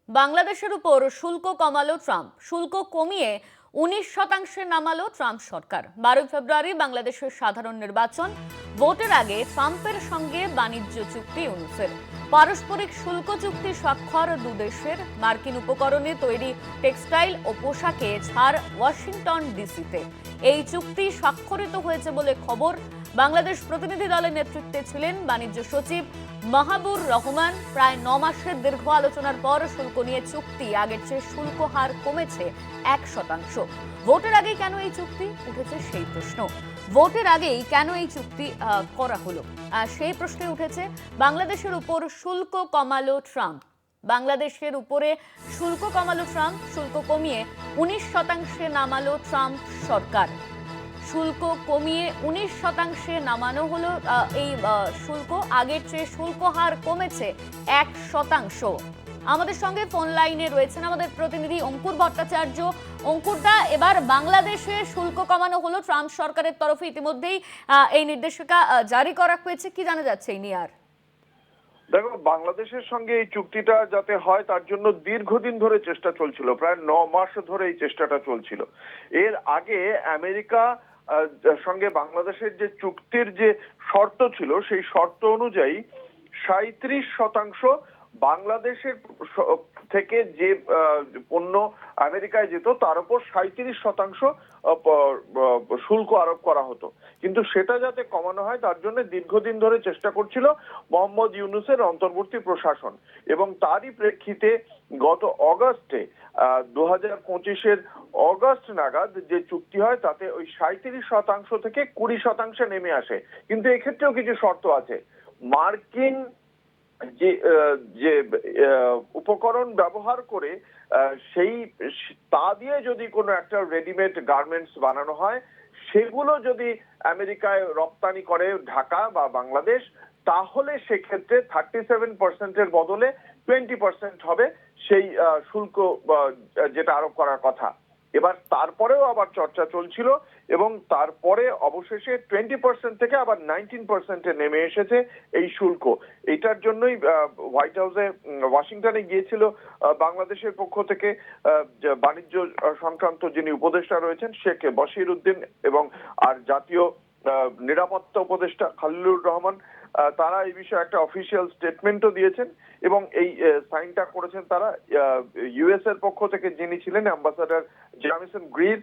বাংলাদেশের উপর শুল্ক কমালো ট্রাম্প। শুল্ক কমিয়ে 19% নামালো ট্রাম্প সরকার। 12 ফেব্রুয়ারি বাংলাদেশের সাধারণ নির্বাচন। ভোটের আগে ট্রাম্পের সঙ্গে বাণিজ্য চুক্তি ইউনুসের। পারস্পরিক শুল্ক চুক্তি স্বাক্ষর দুদেশের। মার্কিন উপকরণে তৈরি টেক্সটাইল ও পোশাকে ছাড় ওয়াশিংটন ডিসিতে। এই চুক্তি স্বাক্ষরিত হয়েছে বলে খবর। বাংলাদেশ প্রতিনিধি দলের নেতৃত্বে ছিলেন বাণিজ্য সচিব মাহাবুর রহমান। প্রায় 9 মাসের দীর্ঘ আলোচনার পর শুল্ক নিয়ে চুক্তি। আগের চেয়ে শুল্ক হার কমেছে 1%। ভোটের আগেই কেন এই চুক্তি উঠেছে সেই প্রশ্ন। ভোটের আগেই কেন এই চুক্তি করা হলো সেই প্রশ্নে উঠেছে। বাংলাদেশের উপর শুল্ক কমালো ট্রাম্প। বাংলাদেশের উপরে শুল্ক কমালো ট্রাম্প। শুল্ক কমিয়ে 19% নামালো ট্রাম্প সরকার। শুল্ক কমিয়ে 19% নামানো হলো এই শুল্ক। আগের চেয়ে শুল্ক হার কমেছে 1%। আমাদের সঙ্গে ফোন লাইনে রয়েছেন আমাদের প্রতিনিধি অঙ্কুর ভট্টাচার্য। অঙ্কুরদা, এবার বাংলাদেশে শুল্ক কমানো হলো ট্রাম্প সরকারের তরফে। ইতিমধ্যেই এই নির্দেশিকা জারি করা হয়েছে, কি জানা যাচ্ছে এই নিয়ে? আর দেখো, বাংলাদেশের সঙ্গে এই চুক্তিটা যাতে হয় তার জন্য দীর্ঘদিন ধরে চেষ্টা চলছিল, প্রায় 9 মাস ধরে এই চেষ্টাটা চলছিল। এর আগে আমেরিকা সঙ্গে বাংলাদেশের যে চুক্তির যে শর্ত ছিল সেই শর্ত অনুযায়ী 37% বাংলাদেশের থেকে যে পণ্য আমেরিকায় যেত তার উপর 37% শুল্ক আরোপ করা হতো। কিন্তু সেটা যাতে কমানো হয় তার জন্য দীর্ঘদিন ধরে চেষ্টা করছিল মোহাম্মদ ইউনূসের অন্তর্বর্তী প্রশাসন, এবং তারই প্রেক্ষিতে গত অগাস্টে 2025-এর অগাস্ট নাগাদ যে চুক্তি হয় তাতে ওই 37% থেকে 20% নেমে আসে। কিন্তু এক্ষেত্রেও কিছু শর্ত আছে। মার্কিন যে যে উপকরণ ব্যবহার করে সেই তা দিয়ে যদি কোনো একটা রেডিমেড গার্মেন্টস বানানো হয়, সেগুলো যদি আমেরিকায় রপ্তানি করে ঢাকা বা বাংলাদেশ, তাহলে সেক্ষেত্রে 37%-এর বদলে 20% হবে সেই শুল্ক যেটা আরোপ করার কথা। এবার তারপরেও আবার চর্চা চলছিল এবং তারপরে অবশেষে 20% থেকে আবার 19%-এ নেমে এসেছে এই শুল্ক। এটার জন্যই হোয়াইট হাউসে ওয়াশিংটনে গিয়েছিল বাংলাদেশের পক্ষ থেকে বাণিজ্য সংক্রান্ত যিনি উপদেষ্টা রয়েছেন শেখ বশির উদ্দিন এবং আর জাতীয় নিরাপত্তা উপদেষ্টা খালিলুর রহমান। তারা এই বিষয়ে একটা অফিসিয়াল স্টেটমেন্টও দিয়েছেন এবং এই সাইনটা করেছেন তারা। ইউএস এর পক্ষ থেকে যিনি ছিলেন অ্যাম্বাসাডার জেমিসন গ্রির,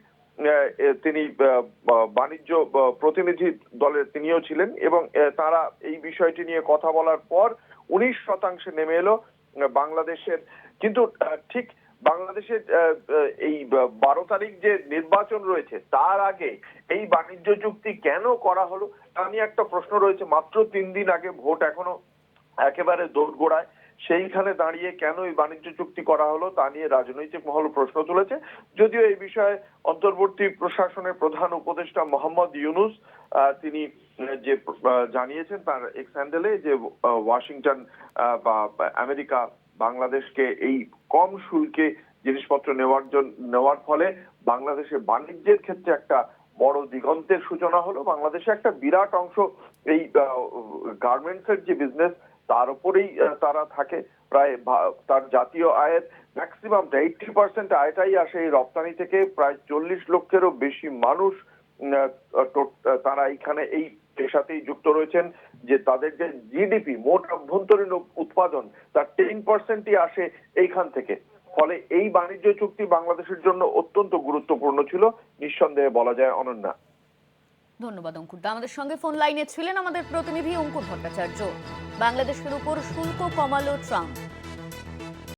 তিনি বাণিজ্য প্রতিনিধি দলের তিনিও ছিলেন, এবং তারা এই বিষয়টি নিয়ে কথা বলার পর 19% নেমে এলো বাংলাদেশের। কিন্তু ঠিক বাংলাদেশের এই 12 তারিখ যে নির্বাচন রয়েছে তার আগে এই বাণিজ্য চুক্তি কেন করা হলো তা নিয়ে একটা প্রশ্ন রয়েছে। মাত্র 3 দিন আগে ভোট, এখনো একেবারে দোরগোড়ায়। সেইখানে দাঁড়িয়ে কেন এই বাণিজ্য চুক্তি করা হলো তা নিয়ে রাজনৈতিক মহল প্রশ্ন তুলেছে। যদিও এই বিষয়ে অন্তর্বর্তী প্রশাসনের প্রধান উপদেষ্টা মোহাম্মদ ইউনূস তিনি যে জানিয়েছেন তার এক্স হ্যান্ডেলে যে ওয়াশিংটন বা আমেরিকা বাংলাদেশকে এই কম শুল্কে জিনিসপত্র নেওয়ার ফলে বাংলাদেশের বাণিজ্যের ক্ষেত্রে একটা বড় দিগন্তের সূচনা হলো। বাংলাদেশে একটা বিরাট অংশ এই গার্মেন্টস এর যে বিজনেস তার উপরেই তারা থাকে। প্রায় তার জাতীয় আয়ের ম্যাক্সিমামটা 80% আয়টাই আসে এই রপ্তানি থেকে। প্রায় 40 লক্ষেরও বেশি মানুষ তারা এখানে এই পেশাতেই যুক্ত রয়েছেন। যে তাদের যে জিডিপি, মোট অভ্যন্তরীণ উৎপাদন, তার 10%ই আসে এইখান থেকে। ফলে এই বাণিজ্য চুক্তি বাংলাদেশের জন্য অত্যন্ত গুরুত্বপূর্ণ ছিল, নিঃসন্দেহে বলা যায় অনন্যা। ধন্যবাদ অঙ্কুরদা। আমাদের সঙ্গে ফোন লাইনে ছিলেন আমাদের প্রতিনিধি অঙ্কুর ভট্টাচার্য। বাংলাদেশের উপর শুল্ক কমালো ট্রাম্প।